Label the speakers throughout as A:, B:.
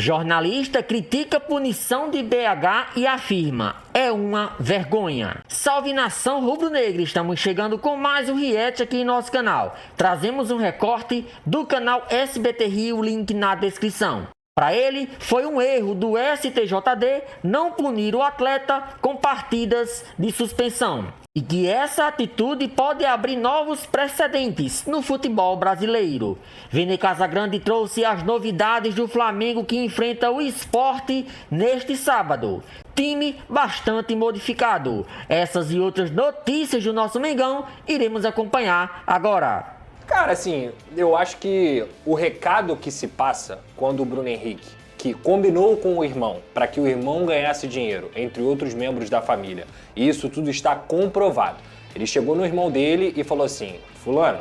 A: Jornalista critica punição de BH e afirma: é uma vergonha. Salve nação rubro-negra, estamos chegando com mais um react aqui em nosso canal. Trazemos um recorte do canal SBT Rio, link na descrição. Para ele, foi um erro do STJD não punir o atleta com partidas de suspensão. E que essa atitude pode abrir novos precedentes no futebol brasileiro. Vene Casagrande trouxe as novidades do Flamengo que enfrenta o Sport neste sábado. Time bastante modificado. Essas e outras notícias do nosso Mengão iremos acompanhar agora.
B: Cara, assim, eu acho que o recado que se passa quando o Bruno Henrique, que combinou com o irmão para que o irmão ganhasse dinheiro, entre outros membros da família, e isso tudo está comprovado. Ele chegou no irmão dele e falou assim: fulano,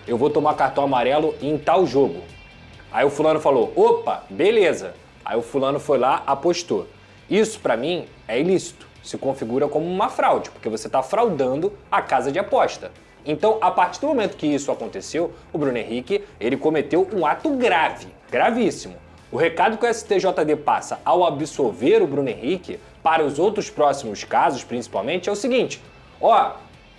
B: eu vou tomar cartão amarelo em tal jogo. Aí o fulano falou: opa, beleza. Aí o fulano foi lá, apostou. Isso, pra mim, é ilícito. Se configura como uma fraude, porque você está fraudando a casa de aposta. Então, a partir do momento que isso aconteceu, o Bruno Henrique, ele cometeu um ato grave, gravíssimo. O recado que o STJD passa ao absolver o Bruno Henrique para os outros próximos casos, principalmente, é o seguinte: ó,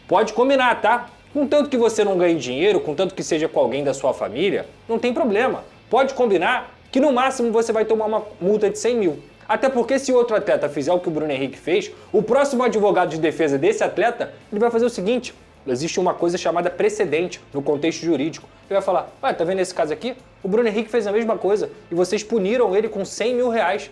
B: pode combinar, tá? Contanto que você não ganhe dinheiro, contanto que seja com alguém da sua família, não tem problema. Pode combinar que no máximo você vai tomar uma multa de 100 mil. Até porque se outro atleta fizer o que o Bruno Henrique fez, o próximo advogado de defesa desse atleta, ele vai fazer o seguinte: existe uma coisa chamada precedente no contexto jurídico. Ele vai falar: ué, tá vendo esse caso aqui? O Bruno Henrique fez a mesma coisa e vocês puniram ele com 100 mil reais.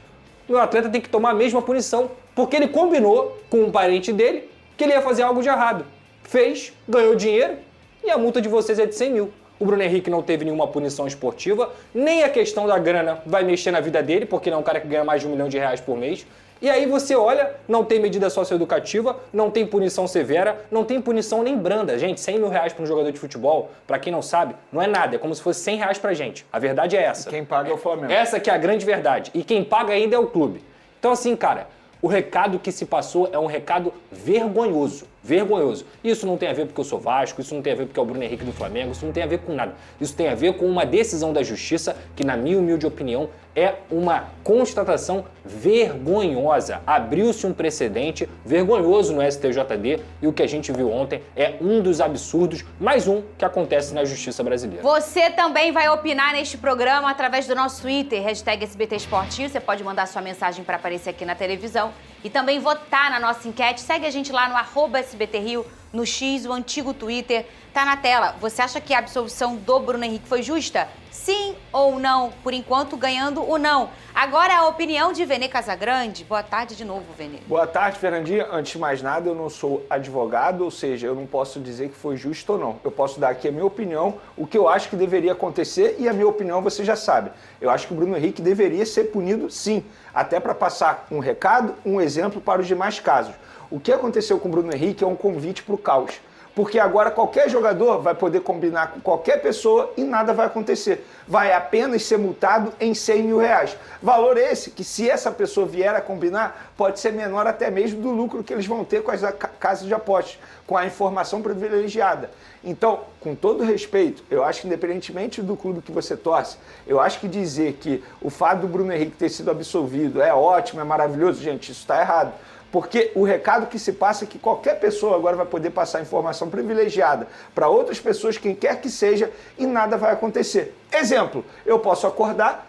B: E o atleta tem que tomar a mesma punição, porque ele combinou com um parente dele que ele ia fazer algo de errado. Fez, ganhou dinheiro e a multa de vocês é de 100 mil. O Bruno Henrique não teve nenhuma punição esportiva, nem a questão da grana vai mexer na vida dele, porque ele é um cara que ganha mais de R$1 milhão por mês. E aí você olha, não tem medida socioeducativa, não tem punição severa, não tem punição nem branda. Gente, 100 mil reais para um jogador de futebol, para quem não sabe, não é nada, é como se fosse 100 reais pra gente. A verdade é essa.
C: E quem paga é o Flamengo.
B: Essa que é a grande verdade. E quem paga ainda é o clube. Então assim, cara, o recado que se passou é um recado vergonhoso. Vergonhoso. Isso não tem a ver porque eu sou Vasco, isso não tem a ver porque é o Bruno Henrique do Flamengo, isso não tem a ver com nada. Isso tem a ver com uma decisão da justiça que, na minha humilde opinião, é uma constatação vergonhosa. Abriu-se um precedente vergonhoso no STJD e o que a gente viu ontem é um dos absurdos, mais um, que acontece na justiça brasileira.
D: Você também vai opinar neste programa através do nosso Twitter, #SBT Esportinho. Você pode mandar sua mensagem para aparecer aqui na televisão e também votar na nossa enquete. Segue a gente lá no @SBT Rio, no X, o antigo Twitter, tá na tela. Você acha que a absolvição do Bruno Henrique foi justa? Sim ou não? Por enquanto, ganhando o não. Agora a opinião de Vene Casagrande. Boa tarde de novo, Vene.
C: Boa tarde, Fernandinha. Antes de mais nada, eu não sou advogado, ou seja, eu não posso dizer que foi justo ou não. Eu posso dar aqui a minha opinião, o que eu acho que deveria acontecer, e a minha opinião você já sabe. Eu acho que o Bruno Henrique deveria ser punido, sim, até para passar um recado, um exemplo para os demais casos. O que aconteceu com o Bruno Henrique é um convite para o caos. Porque agora qualquer jogador vai poder combinar com qualquer pessoa e nada vai acontecer. Vai apenas ser multado em 100 mil reais. Valor esse que, se essa pessoa vier a combinar, pode ser menor até mesmo do lucro que eles vão ter com as casas de apostas, com a informação privilegiada. Então, com todo respeito, eu acho que independentemente do clube que você torce, eu acho que dizer que o fato do Bruno Henrique ter sido absolvido é ótimo, é maravilhoso, gente, isso está errado. Porque o recado que se passa é que qualquer pessoa agora vai poder passar informação privilegiada para outras pessoas, quem quer que seja, e nada vai acontecer. Exemplo, eu posso acordar,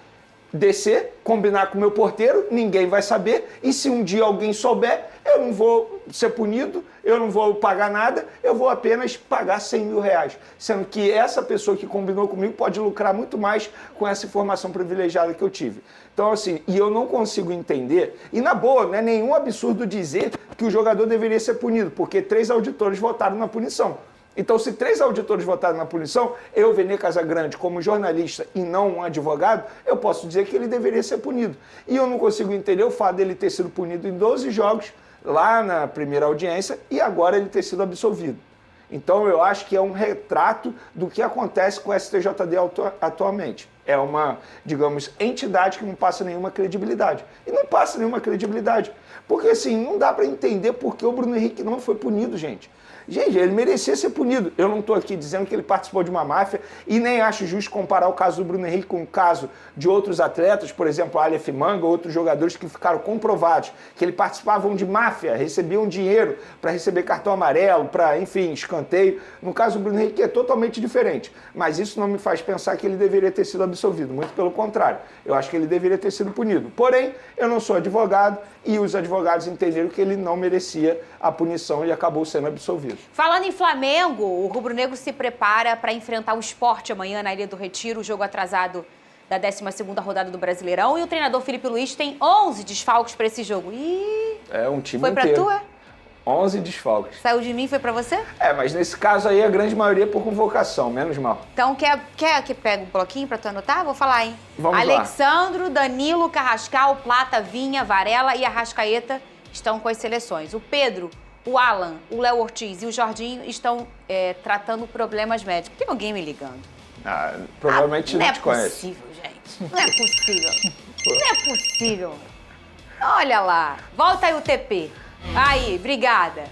C: descer, combinar com o meu porteiro, ninguém vai saber, e se um dia alguém souber, eu não vou ser punido, eu não vou pagar nada, eu vou apenas pagar 100 mil reais. Sendo que essa pessoa que combinou comigo pode lucrar muito mais com essa informação privilegiada que eu tive. Então, assim, e eu não consigo entender, e na boa, não é nenhum absurdo dizer que o jogador deveria ser punido, porque 3 auditores votaram na punição. Então, se 3 auditores votaram na punição, eu, Vene Casagrande, como jornalista e não um advogado, eu posso dizer que ele deveria ser punido. E eu não consigo entender o fato dele ter sido punido em 12 jogos, lá na primeira audiência, e agora ele ter sido absolvido. Então, eu acho que é um retrato do que acontece com o STJD atualmente. É uma, digamos, entidade que não passa nenhuma credibilidade. E não passa nenhuma credibilidade. Porque, assim, não dá para entender por que o Bruno Henrique não foi punido, gente. Gente, ele merecia ser punido. Eu não estou aqui dizendo que ele participou de uma máfia e nem acho justo comparar o caso do Bruno Henrique com o caso de outros atletas, por exemplo, Aleph Manga, outros jogadores que ficaram comprovados que eles participavam de máfia, recebiam dinheiro para receber cartão amarelo, para, enfim, escanteio. No caso do Bruno Henrique é totalmente diferente. Mas isso não me faz pensar que ele deveria ter sido absolvido. Muito pelo contrário. Eu acho que ele deveria ter sido punido. Porém, eu não sou advogado e os advogados entenderam que ele não merecia a punição e acabou sendo absolvido.
D: Falando em Flamengo, o rubro-negro se prepara para enfrentar o Sport amanhã na Ilha do Retiro, o jogo atrasado da 12ª rodada do Brasileirão. E o treinador Felipe Luiz tem 11 desfalques para esse jogo. Ih,
C: é um time
D: foi
C: inteiro.
D: Foi pra tu,
C: 11 desfalques.
D: Saiu de mim, foi pra você?
C: Mas nesse caso aí a grande maioria é por convocação, menos mal.
D: Então quer que pegue um bloquinho pra tu anotar? Vou falar, hein?
C: Vamos
D: Alexandro, Danilo, Carrascal, Plata, Vinha, Varela e Arrascaeta estão com as seleções. O Pedro, o Alan, o Léo Ortiz e o Jorginho estão tratando problemas médicos. Tem alguém me ligando?
C: Provavelmente não te conhece.
D: Não é possível, gente. Não é possível. Não é possível. Olha lá. Volta aí o TP. Aí, obrigada.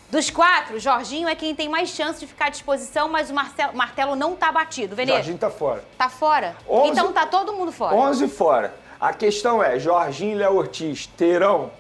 D: Dos 4, Jorginho é quem tem mais chance de ficar à disposição, mas o martelo não tá batido. Venê?
C: Jorginho tá fora.
D: Tá fora?
C: 11,
D: então tá todo mundo fora.
C: 11 fora. A questão é, Jorginho e Léo Ortiz terão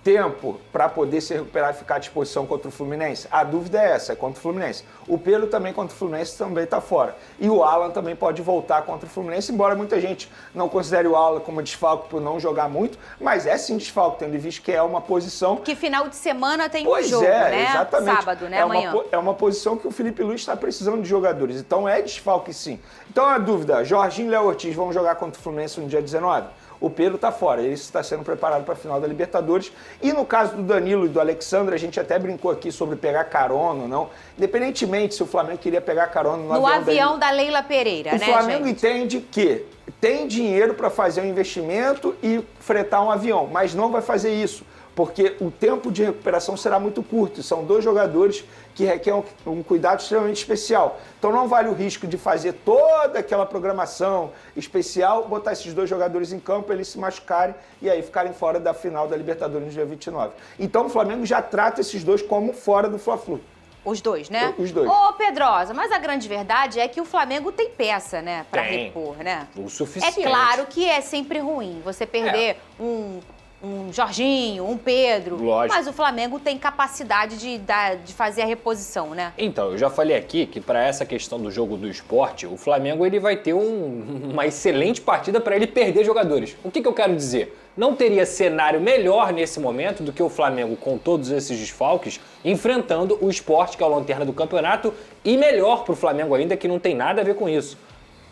C: tempo para poder se recuperar e ficar à disposição contra o Fluminense? A dúvida é essa, é contra o Fluminense. O Pedro também contra o Fluminense também está fora. E o Alan também pode voltar contra o Fluminense, embora muita gente não considere o Alan como desfalque por não jogar muito, mas é sim desfalque, tendo visto que é uma posição...
D: Que final de semana tem um jogo, né?
C: Exatamente.
D: Sábado, né? Amanhã.
C: É uma posição que o Felipe Luiz está precisando de jogadores, então é desfalque sim. Então a dúvida, Jorginho e Léo Ortiz vão jogar contra o Fluminense no dia 19? O Pedro está fora, ele está sendo preparado para a final da Libertadores. E no caso do Danilo e do Alexandre, a gente até brincou aqui sobre pegar carona ou não. Independentemente se o Flamengo queria pegar carona no
D: avião da Leila Pereira, né,
C: gente? O Flamengo
D: gente?
C: entende que tem dinheiro para fazer um investimento e fretar um avião, mas não vai fazer isso, porque o tempo de recuperação será muito curto. São 2 jogadores que requerem um cuidado extremamente especial. Então não vale o risco de fazer toda aquela programação especial, botar esses 2 jogadores em campo, eles se machucarem e aí ficarem fora da final da Libertadores no dia 29. Então o Flamengo já trata esses 2 como fora do Fla-Flu.
D: Os 2, né?
C: Os 2.
D: Ô, Pedrosa, mas a grande verdade é que o Flamengo tem peça, né? Pra repor, né?
B: O suficiente.
D: É claro que é sempre ruim você perder um Jorginho, um Pedro.
B: Lógico.
D: Mas o Flamengo tem capacidade de fazer a reposição, né?
B: Então, eu já falei aqui que para essa questão do jogo do esporte, o Flamengo ele vai ter uma excelente partida para ele perder jogadores. O que eu quero dizer? Não teria cenário melhor nesse momento do que o Flamengo, com todos esses desfalques, enfrentando o Sport, que é a lanterna do campeonato, e melhor para o Flamengo ainda, que não tem nada a ver com isso.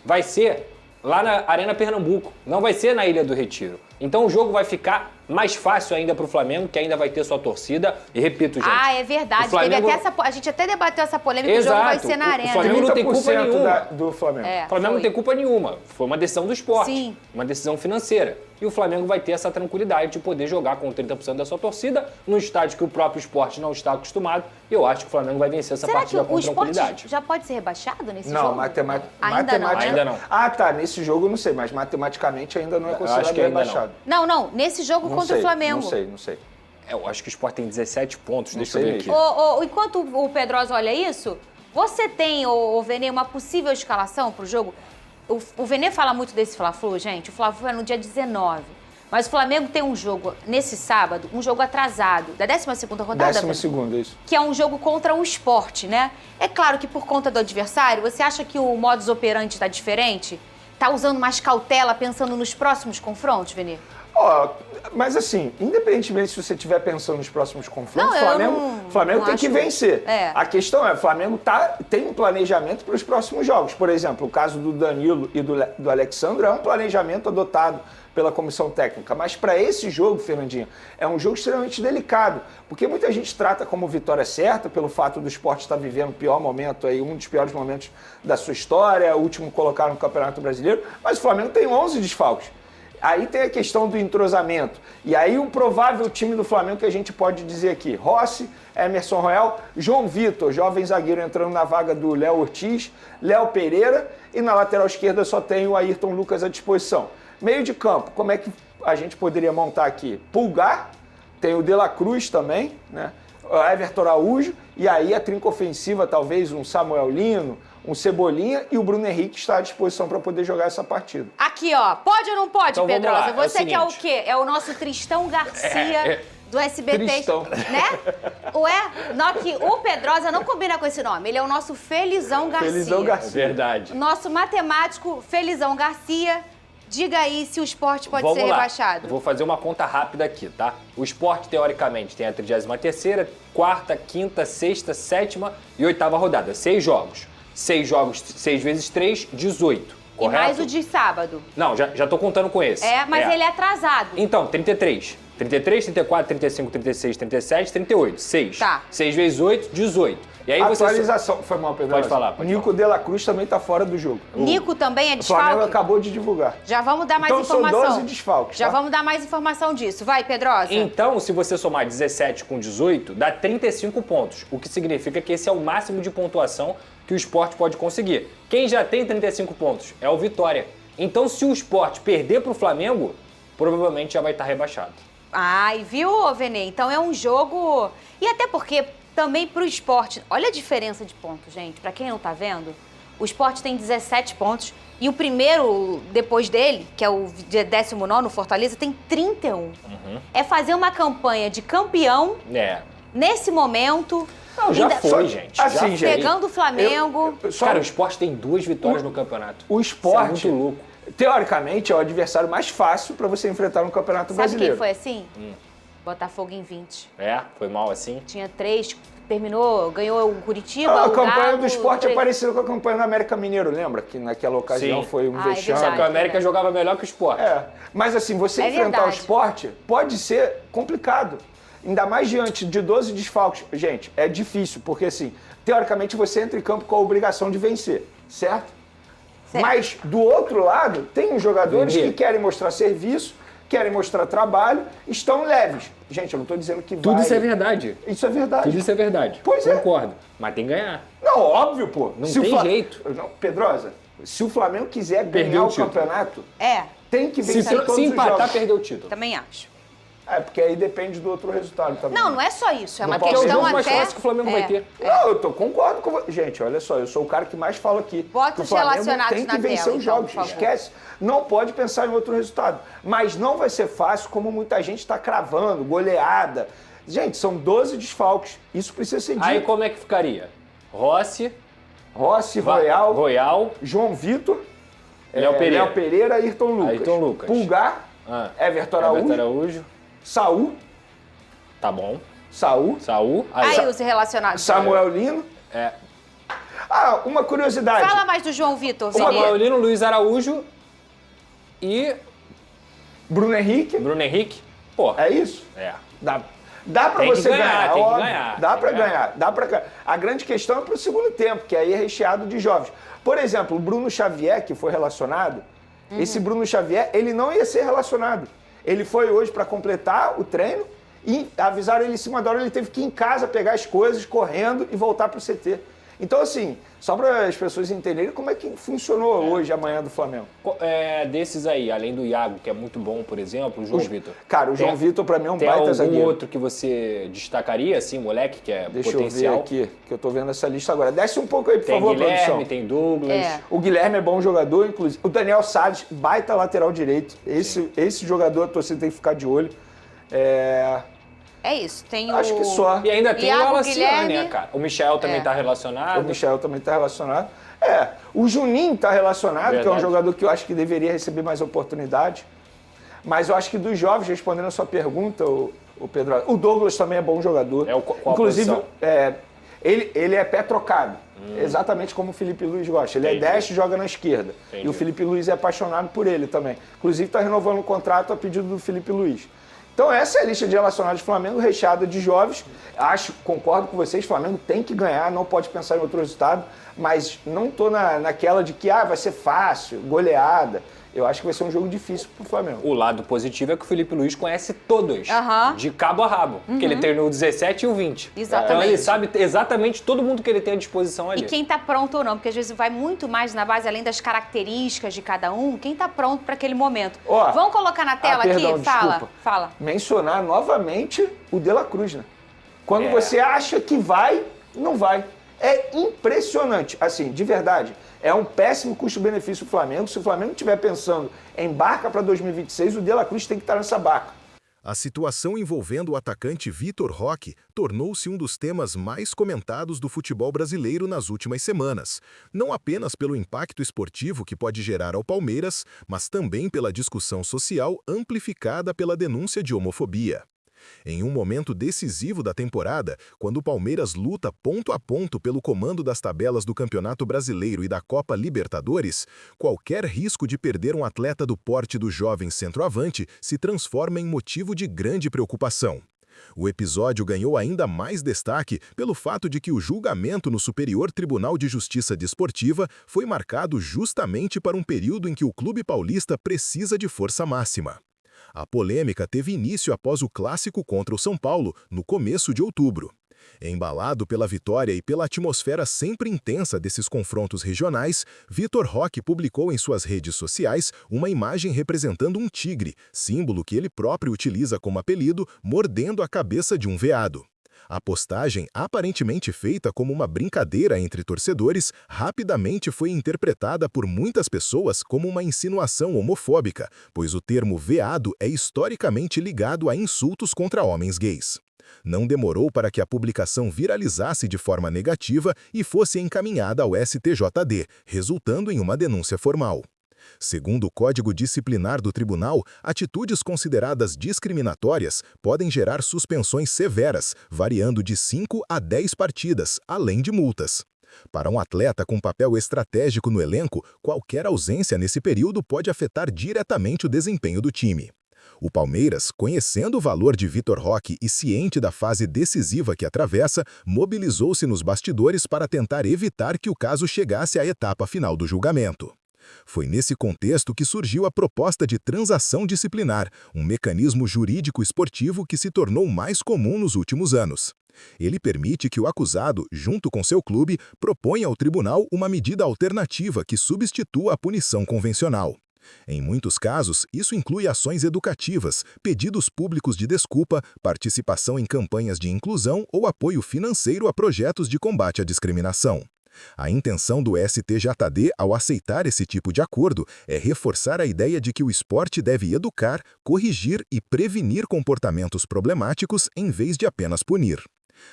B: Vai ser lá na Arena Pernambuco, não vai ser na Ilha do Retiro. Então o jogo vai ficar mais fácil ainda para o Flamengo, que ainda vai ter sua torcida. E repito, gente...
D: Ah, é verdade.
B: Flamengo...
D: A gente até debateu essa polêmica,
B: Exato.
D: O jogo vai ser na Arena.
B: O Flamengo não tem culpa nenhuma.
C: Do Flamengo.
B: O Flamengo não tem culpa nenhuma. Foi uma decisão do esporte.
D: Sim.
B: Uma decisão financeira. E o Flamengo vai ter essa tranquilidade de poder jogar com 30% da sua torcida no estádio que o próprio esporte não está acostumado. E eu acho que o Flamengo vai vencer essa partida com tranquilidade.
D: Será que o esporte já pode ser rebaixado nesse jogo?
C: Não, matematicamente...
B: Ainda não.
C: Ah, tá. Nesse jogo eu não sei, mas matematicamente ainda não é considerado rebaixado.
D: Não. Nesse jogo contra o Flamengo.
C: Não sei.
B: Eu acho que o Sport tem 17 pontos,
C: Não
B: deixa eu ver
C: sei
B: aqui.
D: Enquanto o Pedrosa olha isso, você tem, ô Venê, uma possível escalação pro jogo? O Venê fala muito desse Fla-Flu, gente. O Fla-Flu é no dia 19. Mas o Flamengo tem um jogo, nesse sábado, um jogo atrasado, da 12ª rodada.
C: 12ª, isso.
D: Que é um jogo contra o Sport, né? É claro que por conta do adversário, você acha que o modus operandi está diferente? Tá usando mais cautela, pensando nos próximos confrontos, Venê?
C: Mas assim, independentemente se você estiver pensando nos próximos confrontos,
D: o
C: Flamengo tem que vencer.
D: É.
C: A questão é, o Flamengo tem um planejamento para os próximos jogos. Por exemplo, o caso do Danilo e do Alexandre é um planejamento adotado pela comissão técnica. Mas para esse jogo, Fernandinho, é um jogo extremamente delicado, porque muita gente trata como vitória certa pelo fato do Sport estar vivendo o pior momento, aí, um dos piores momentos da sua história, o último colocado no Campeonato Brasileiro, mas o Flamengo tem 11 desfalques. Aí tem a questão do entrosamento. E aí o provável time do Flamengo que a gente pode dizer aqui: Rossi, Emerson Royal, João Vitor, jovem zagueiro entrando na vaga do Léo Ortiz, Léo Pereira, e na lateral esquerda só tem o Ayrton Lucas à disposição. Meio de campo, como é que a gente poderia montar aqui? Pulgar, tem o De La Cruz também, né? Everton Araújo, e aí a trinca ofensiva, talvez um Samuel Lino, um Cebolinha, e o Bruno Henrique está à disposição para poder jogar essa partida.
D: Aqui, ó, pode ou não pode,
B: Então, vamos
D: Pedrosa?
B: lá,
D: Você
B: o
D: que é o
B: seguinte.
D: quê? É o nosso Tristão Garcia do SBT,
C: Tristão.
D: né? Ué, não, que o Pedrosa não combina com esse nome, ele é o nosso Felizão Garcia.
C: Felizão Garcia.
B: Verdade.
D: Nosso matemático Felizão Garcia. Diga aí se o Sport pode
B: Vamos
D: ser
B: lá.
D: rebaixado.
B: Vou fazer uma conta rápida aqui, tá? O Sport, teoricamente, tem a 33ª, 4ª, 5ª, 6ª, 7ª e 8ª rodada. 6 jogos. 6 jogos, 6 vezes 3, 18.
D: E
B: Correto?
D: mais o de sábado.
B: Não, já tô contando com esse.
D: Mas ele é atrasado.
B: Então, 33. 33, 34, 35, 36, 37, 38. 6.
D: Tá.
B: 6 vezes 8, 18. E aí você...
C: Atualização. Foi mal, Pedro.
B: Pode falar, pode
C: Nico de la Cruz também está fora do jogo.
D: Nico também é
C: O Flamengo
D: desfalque?
C: acabou de divulgar.
D: Já vamos dar mais
C: Então são
D: informação.
C: 12 desfalques,
D: Já
C: tá?
D: vamos dar mais informação disso. Vai, Pedrosa.
B: Então, se você somar 17 com 18, dá 35 pontos, o que significa que esse é o máximo de pontuação que o Sport pode conseguir. Quem já tem 35 pontos é o Vitória. Então, se o Sport perder para o Flamengo, provavelmente já vai estar rebaixado.
D: Ai, viu, Venê? Então é um jogo... E até porque também pro Sport... Olha a diferença de pontos, gente. Pra quem não tá vendo, o Sport tem 17 pontos e o primeiro depois dele, que é o 19º, Fortaleza, tem 31. É fazer uma campanha de campeão
B: É.
D: nesse momento...
B: Não, já
D: ainda-
B: foi, gente.
C: assim,
B: já foi.
C: gente,
D: Pegando o Flamengo...
B: Cara, o Sport tem 2 vitórias no campeonato.
C: O
B: Isso
C: Sport,
B: é muito louco.
C: teoricamente, é o adversário mais fácil para você enfrentar no Campeonato
D: Sabe quem
C: Brasileiro.
D: foi assim? Botafogo em 20.
B: É? Foi mal assim?
D: Tinha 3, terminou, ganhou o Curitiba,
C: A
D: o
C: campanha
D: Galo,
C: do Sport é
D: tre-
C: parecida com a campanha do América Mineiro, lembra? Que naquela ocasião
B: Sim.
C: foi um
D: Ah, é
C: vexame.
D: verdade.
B: Só que o América jogava melhor que o Sport.
C: Mas assim, você
D: É
C: enfrentar
D: verdade.
C: o Sport pode ser complicado. Ainda mais diante de 12 desfalques. Gente, é difícil, porque assim, teoricamente você entra em campo com a obrigação de vencer, certo?
D: Certo.
C: Mas do outro lado, tem os jogadores
B: Entendi.
C: que querem mostrar serviço, querem mostrar trabalho, estão leves. Gente, eu não estou dizendo que
B: Tudo
C: vai...
B: isso é verdade.
C: Isso é verdade.
B: Tudo isso é verdade.
C: Pois é.
B: Concordo. Mas tem que ganhar.
C: Não, óbvio, pô.
B: Não
C: Se o
B: tem jeito.
C: Não, Pedrosa, se o Flamengo quiser
B: Perdeu
C: ganhar
B: o
C: o
B: título.
C: campeonato,
D: É,
C: tem que
B: Se,
C: vencer todos
B: se
C: os
B: empatar,
C: jogos.
B: perdeu o título.
D: também acho.
C: É, porque aí depende do outro resultado também.
D: Não, não é só isso. É uma
C: pode-
B: É o
D: questão
B: jogo mais
D: até...
B: fácil que o Flamengo vai ter.
C: Não, concordo com você. Gente, olha só, eu sou o cara que mais fala aqui.
D: Bota
C: que o
D: os
C: Flamengo
D: relacionados
C: tem que
D: na
C: vencer
D: tela,
C: os
D: então,
C: jogos.
D: por favor.
C: Esquece. Não pode pensar em outro resultado. Mas não vai ser fácil, como muita gente está cravando, goleada. Gente, são 12 desfalques. Isso precisa ser dito.
B: Aí como é que ficaria? Rossi,
C: Rossi, Royal,
B: Royal,
C: João Vitor,
B: Léo Pereira.
C: Léo Pereira, Ayrton Lucas.
B: Ayrton Lucas.
C: Pulgar,
B: Ah.
C: Everton Araújo,
B: Everton Araújo.
C: Saul,
B: Tá bom.
C: Saul,
D: Aí os relacionados.
C: Samuel Lino.
B: É.
C: Ah, uma curiosidade.
D: Fala mais do João Vitor,
B: Samuel
D: Vini.
B: Lino, Luiz Araújo e
C: Bruno Henrique.
B: Bruno Henrique. Pô,
C: É isso?
B: é.
C: Dá pra
B: Tem que
C: você
B: ganhar,
C: ganhar,
B: tem que
C: óbvio.
B: ganhar,
C: Dá
B: tem
C: pra
B: que ganhar.
C: ganhar, dá pra ganhar. A grande questão é pro segundo tempo, que aí é recheado de jovens. Por exemplo, o Bruno Xavier, que foi relacionado, esse Bruno Xavier, ele não ia ser relacionado. Ele foi hoje pra completar o treino e avisaram ele em cima da hora, ele teve que ir em casa pegar as coisas, correndo e voltar pro CT. Então, assim, só para as pessoas entenderem como é que funcionou hoje a manhã do Flamengo.
B: Desses aí, além do Iago, que é muito bom, por exemplo, o João Vitor.
C: Cara, o João
B: Tem-
C: Vitor, pra mim, é um
B: Tem
C: baita
B: algum
C: zagueiro.
B: outro que você destacaria, assim, moleque, que é
C: Deixa
B: potencial?
C: eu ver aqui, que eu tô vendo essa lista agora. Desce um pouco aí, por
B: Tem
C: favor,
B: Guilherme,
C: produção.
B: tem Douglas.
D: É.
C: O Guilherme é bom jogador, inclusive. O Daniel Salles, baita lateral direito. Esse jogador, a torcida tem que ficar de olho.
D: É isso. Tem
C: Acho
D: o...
C: que só.
B: E ainda tem
D: Iago,
B: o Alaciane,
D: Guilherme.
B: né, cara? O Michel também tá
C: O
B: relacionado.
C: Michel também está relacionado. O Juninho está relacionado, que é um
B: Verdade.
C: jogador que eu acho que deveria receber mais oportunidade. Mas eu acho que dos jovens, respondendo a sua pergunta, o Pedro, o Douglas também é bom jogador.
B: Qual
C: Inclusive,
B: posição?
C: ele é pé trocado, exatamente como o Felipe Luiz gosta. Ele
B: Entendi.
C: é destro e joga na esquerda.
B: Entendi.
C: E o Felipe Luiz é apaixonado por ele também. Inclusive, está renovando o contrato a pedido do Felipe Luiz. Então essa é a lista de relacionados do Flamengo, recheada de jovens. Concordo com vocês, o Flamengo tem que ganhar, não pode pensar em outro resultado, mas não estou naquela de que vai ser fácil, goleada. Eu acho que vai ser um jogo difícil pro Flamengo.
B: O lado positivo é que o Felipe Luiz conhece todos,
D: Aham.
B: de cabo a rabo. Porque ele treinou o 17 e o 20.
D: Exatamente.
B: Então ele sabe exatamente todo mundo que ele tem à disposição ali.
D: E quem tá pronto ou não, porque às vezes vai muito mais na base, além das características de cada um, quem tá pronto para aquele momento.
C: Ó,
D: Vamos colocar na tela
C: perdão,
D: aqui? Fala,
C: desculpa.
D: fala.
C: Mencionar novamente o De La Cruz, né? Quando você acha que vai, não vai. É impressionante, assim, de verdade. É um péssimo custo-benefício do Flamengo. Se o Flamengo estiver pensando em barca para 2026, o De La Cruz tem que estar nessa barca.
E: A situação envolvendo o atacante Vitor Roque tornou-se um dos temas mais comentados do futebol brasileiro nas últimas semanas, não apenas pelo impacto esportivo que pode gerar ao Palmeiras, mas também pela discussão social amplificada pela denúncia de homofobia. Em um momento decisivo da temporada, quando o Palmeiras luta ponto a ponto pelo comando das tabelas do Campeonato Brasileiro e da Copa Libertadores, qualquer risco de perder um atleta do porte do jovem centroavante se transforma em motivo de grande preocupação. O episódio ganhou ainda mais destaque pelo fato de que o julgamento no Superior Tribunal de Justiça Desportiva foi marcado justamente para um período em que o clube paulista precisa de força máxima. A polêmica teve início após o clássico contra o São Paulo, no começo de outubro. Embalado pela vitória e pela atmosfera sempre intensa desses confrontos regionais, Vitor Roque publicou em suas redes sociais uma imagem representando um tigre, símbolo que ele próprio utiliza como apelido, mordendo a cabeça de um veado. A postagem, aparentemente feita como uma brincadeira entre torcedores, rapidamente foi interpretada por muitas pessoas como uma insinuação homofóbica, pois o termo veado é historicamente ligado a insultos contra homens gays. Não demorou para que a publicação viralizasse de forma negativa e fosse encaminhada ao STJD, resultando em uma denúncia formal. Segundo o Código Disciplinar do Tribunal, atitudes consideradas discriminatórias podem gerar suspensões severas, variando de 5 a 10 partidas, além de multas. Para um atleta com papel estratégico no elenco, qualquer ausência nesse período pode afetar diretamente o desempenho do time. O Palmeiras, conhecendo o valor de Vitor Roque e ciente da fase decisiva que atravessa, mobilizou-se nos bastidores para tentar evitar que o caso chegasse à etapa final do julgamento. Foi nesse contexto que surgiu a proposta de transação disciplinar, um mecanismo jurídico esportivo que se tornou mais comum nos últimos anos. Ele permite que o acusado, junto com seu clube, proponha ao tribunal uma medida alternativa que substitua a punição convencional. Em muitos casos, isso inclui ações educativas, pedidos públicos de desculpa, participação em campanhas de inclusão ou apoio financeiro a projetos de combate à discriminação. A intenção do STJD ao aceitar esse tipo de acordo é reforçar a ideia de que o esporte deve educar, corrigir e prevenir comportamentos problemáticos em vez de apenas punir.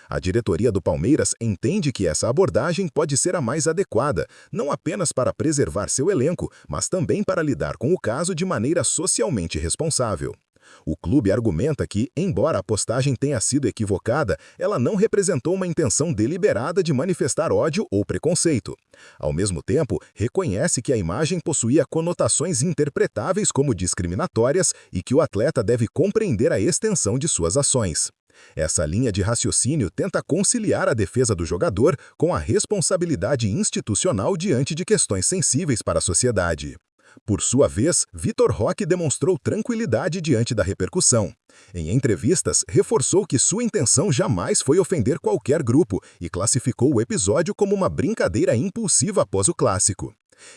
E: A diretoria do Palmeiras entende que essa abordagem pode ser a mais adequada, não apenas para preservar seu elenco, mas também para lidar com o caso de maneira socialmente responsável. O clube argumenta que, embora a postagem tenha sido equivocada, ela não representou uma intenção deliberada de manifestar ódio ou preconceito. Ao mesmo tempo, reconhece que a imagem possuía conotações interpretáveis como discriminatórias e que o atleta deve compreender a extensão de suas ações. Essa linha de raciocínio tenta conciliar a defesa do jogador com a responsabilidade institucional diante de questões sensíveis para a sociedade. Por sua vez, Vitor Roque demonstrou tranquilidade diante da repercussão. Em entrevistas, reforçou que sua intenção jamais foi ofender qualquer grupo e classificou o episódio como uma brincadeira impulsiva após o clássico.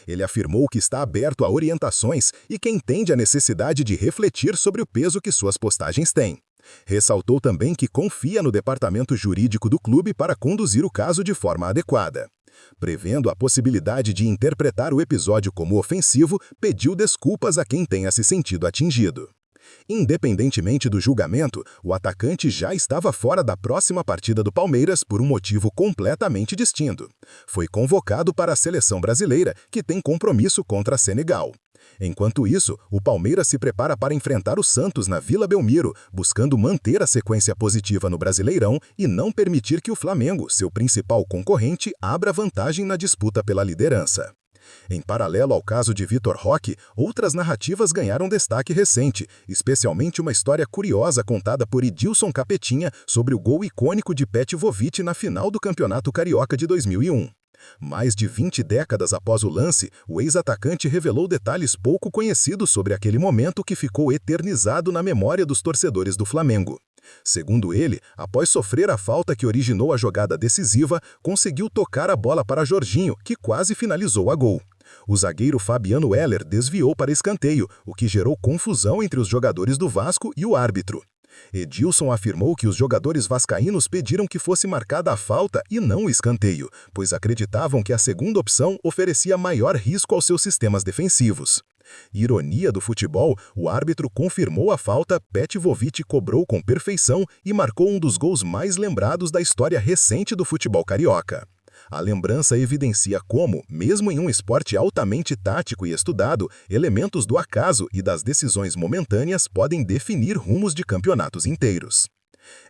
E: Ele afirmou que está aberto a orientações e que entende a necessidade de refletir sobre o peso que suas postagens têm. Ressaltou também que confia no departamento jurídico do clube para conduzir o caso de forma adequada. Prevendo a possibilidade de interpretar o episódio como ofensivo, pediu desculpas a quem tenha se sentido atingido. Independentemente do julgamento, o atacante já estava fora da próxima partida do Palmeiras por um motivo completamente distinto. Foi convocado para a seleção brasileira, que tem compromisso contra Senegal. Enquanto isso, o Palmeiras se prepara para enfrentar o Santos na Vila Belmiro, buscando manter a sequência positiva no Brasileirão e não permitir que o Flamengo, seu principal concorrente, abra vantagem na disputa pela liderança. Em paralelo ao caso de Vitor Roque, outras narrativas ganharam destaque recente, especialmente uma história curiosa contada por Edilson Capetinha sobre o gol icônico de Petkovic na final do Campeonato Carioca de 2001. Mais de 20 décadas após o lance, o ex-atacante revelou detalhes pouco conhecidos sobre aquele momento que ficou eternizado na memória dos torcedores do Flamengo. Segundo ele, após sofrer a falta que originou a jogada decisiva, conseguiu tocar a bola para Jorginho, que quase finalizou a gol. O zagueiro Fabiano Heller desviou para escanteio, o que gerou confusão entre os jogadores do Vasco e o árbitro. Edilson afirmou que os jogadores vascaínos pediram que fosse marcada a falta e não o escanteio, pois acreditavam que a segunda opção oferecia maior risco aos seus sistemas defensivos. Ironia do futebol, o árbitro confirmou a falta, Petković cobrou com perfeição e marcou um dos gols mais lembrados da história recente do futebol carioca. A lembrança evidencia como, mesmo em um esporte altamente tático e estudado, elementos do acaso e das decisões momentâneas podem definir rumos de campeonatos inteiros.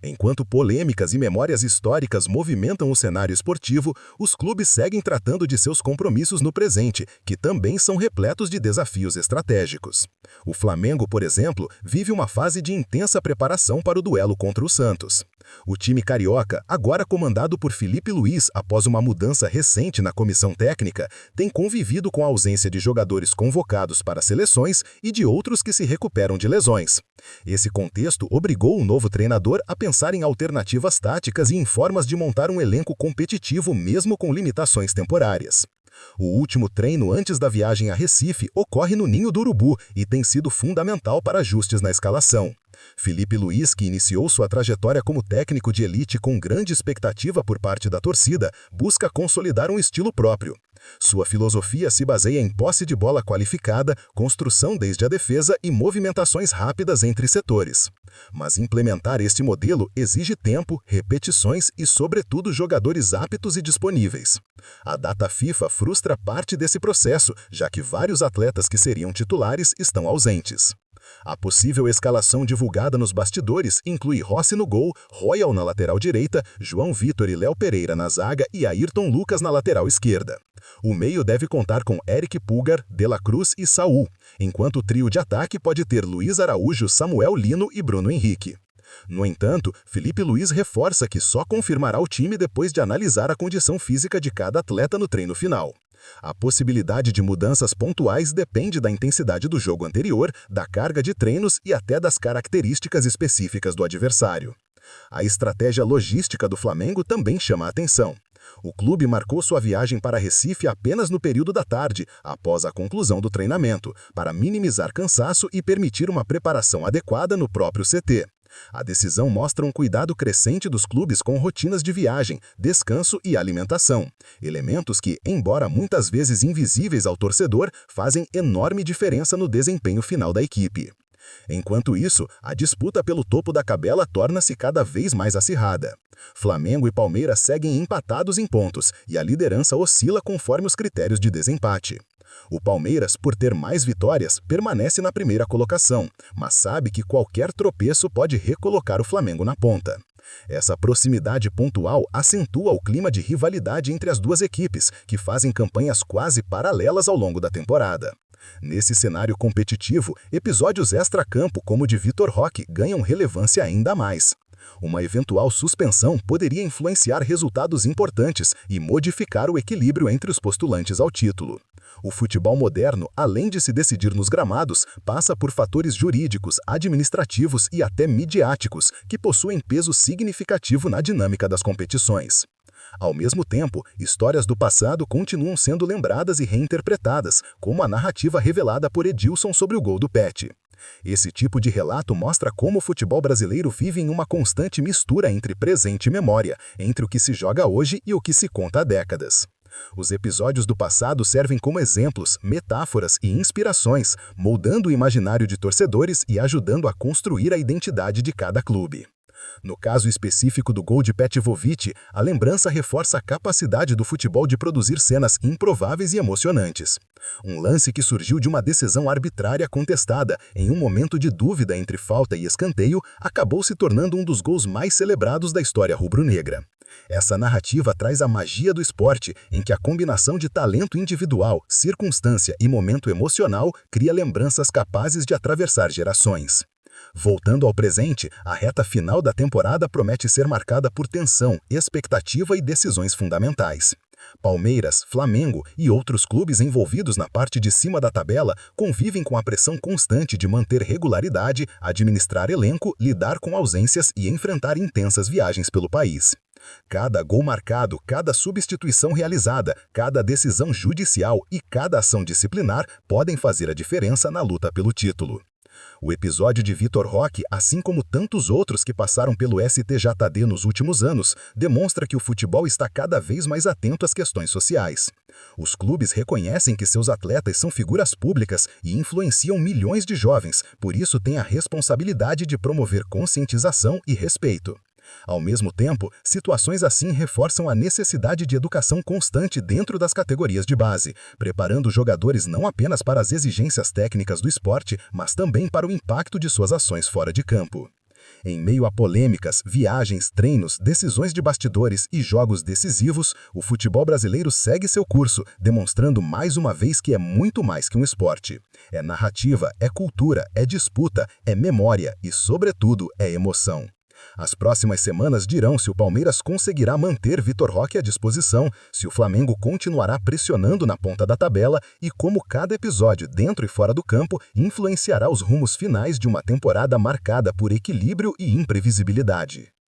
E: Enquanto polêmicas e memórias históricas movimentam o cenário esportivo, os clubes seguem tratando de seus compromissos no presente, que também são repletos de desafios estratégicos. O Flamengo, por exemplo, vive uma fase de intensa preparação para o duelo contra o Santos. O time carioca, agora comandado por Felipe Luiz após uma mudança recente na comissão técnica, tem convivido com a ausência de jogadores convocados para seleções e de outros que se recuperam de lesões. Esse contexto obrigou o novo treinador a pensar em alternativas táticas e em formas de montar um elenco competitivo mesmo com limitações temporárias. O último treino antes da viagem a Recife ocorre no Ninho do Urubu e tem sido fundamental para ajustes na escalação. Felipe Luiz, que iniciou sua trajetória como técnico de elite com grande expectativa por parte da torcida, busca consolidar um estilo próprio. Sua filosofia se baseia em posse de bola qualificada, construção desde a defesa e movimentações rápidas entre setores. Mas implementar este modelo exige tempo, repetições e, sobretudo, jogadores aptos e disponíveis. A data FIFA frustra parte desse processo, já que vários atletas que seriam titulares estão ausentes. A possível escalação divulgada nos bastidores inclui Rossi no gol, Royal na lateral direita, João Vitor e Léo Pereira na zaga e Ayrton Lucas na lateral esquerda. O meio deve contar com Eric Pulgar, De La Cruz e Saúl, enquanto o trio de ataque pode ter Luiz Araújo, Samuel Lino e Bruno Henrique. No entanto, Felipe Luiz reforça que só confirmará o time depois de analisar a condição física de cada atleta no treino final. A possibilidade de mudanças pontuais depende da intensidade do jogo anterior, da carga de treinos e até das características específicas do adversário. A estratégia logística do Flamengo também chama a atenção. O clube marcou sua viagem para Recife apenas no período da tarde, após a conclusão do treinamento, para minimizar cansaço e permitir uma preparação adequada no próprio CT. A decisão mostra um cuidado crescente dos clubes com rotinas de viagem, descanso e alimentação, elementos que, embora muitas vezes invisíveis ao torcedor, fazem enorme diferença no desempenho final da equipe. Enquanto isso, a disputa pelo topo da tabela torna-se cada vez mais acirrada. Flamengo e Palmeiras seguem empatados em pontos e a liderança oscila conforme os critérios de desempate. O Palmeiras, por ter mais vitórias, permanece na primeira colocação, mas sabe que qualquer tropeço pode recolocar o Flamengo na ponta. Essa proximidade pontual acentua o clima de rivalidade entre as duas equipes, que fazem campanhas quase paralelas ao longo da temporada. Nesse cenário competitivo, episódios extra-campo como o de Vitor Roque ganham relevância ainda mais. Uma eventual suspensão poderia influenciar resultados importantes e modificar o equilíbrio entre os postulantes ao título. O futebol moderno, além de se decidir nos gramados, passa por fatores jurídicos, administrativos e até midiáticos, que possuem peso significativo na dinâmica das competições. Ao mesmo tempo, histórias do passado continuam sendo lembradas e reinterpretadas, como a narrativa revelada por Edilson sobre o gol do Pet. Esse tipo de relato mostra como o futebol brasileiro vive em uma constante mistura entre presente e memória, entre o que se joga hoje e o que se conta há décadas. Os episódios do passado servem como exemplos, metáforas e inspirações, moldando o imaginário de torcedores e ajudando a construir a identidade de cada clube. No caso específico do gol de Petković, a lembrança reforça a capacidade do futebol de produzir cenas improváveis e emocionantes. Um lance que surgiu de uma decisão arbitrária contestada, em um momento de dúvida entre falta e escanteio, acabou se tornando um dos gols mais celebrados da história rubro-negra. Essa narrativa traz a magia do esporte, em que a combinação de talento individual, circunstância e momento emocional cria lembranças capazes de atravessar gerações. Voltando ao presente, a reta final da temporada promete ser marcada por tensão, expectativa e decisões fundamentais. Palmeiras, Flamengo e outros clubes envolvidos na parte de cima da tabela convivem com a pressão constante de manter regularidade, administrar elenco, lidar com ausências e enfrentar intensas viagens pelo país. Cada gol marcado, cada substituição realizada, cada decisão judicial e cada ação disciplinar podem fazer a diferença na luta pelo título. O episódio de Vitor Roque, assim como tantos outros que passaram pelo STJD nos últimos anos, demonstra que o futebol está cada vez mais atento às questões sociais. Os clubes reconhecem que seus atletas são figuras públicas e influenciam milhões de jovens, por isso têm a responsabilidade de promover conscientização e respeito. Ao mesmo tempo, situações assim reforçam a necessidade de educação constante dentro das categorias de base, preparando jogadores não apenas para as exigências técnicas do esporte, mas também para o impacto de suas ações fora de campo. Em meio a polêmicas, viagens, treinos, decisões de bastidores e jogos decisivos, o futebol brasileiro segue seu curso, demonstrando mais uma vez que é muito mais que um esporte. É narrativa, é cultura, é disputa, é memória e, sobretudo, é emoção. As próximas semanas dirão se o Palmeiras conseguirá manter Vitor Roque à disposição, se o Flamengo continuará pressionando na ponta da tabela e como cada episódio, dentro e fora do campo, influenciará os rumos finais de uma temporada marcada por equilíbrio e imprevisibilidade.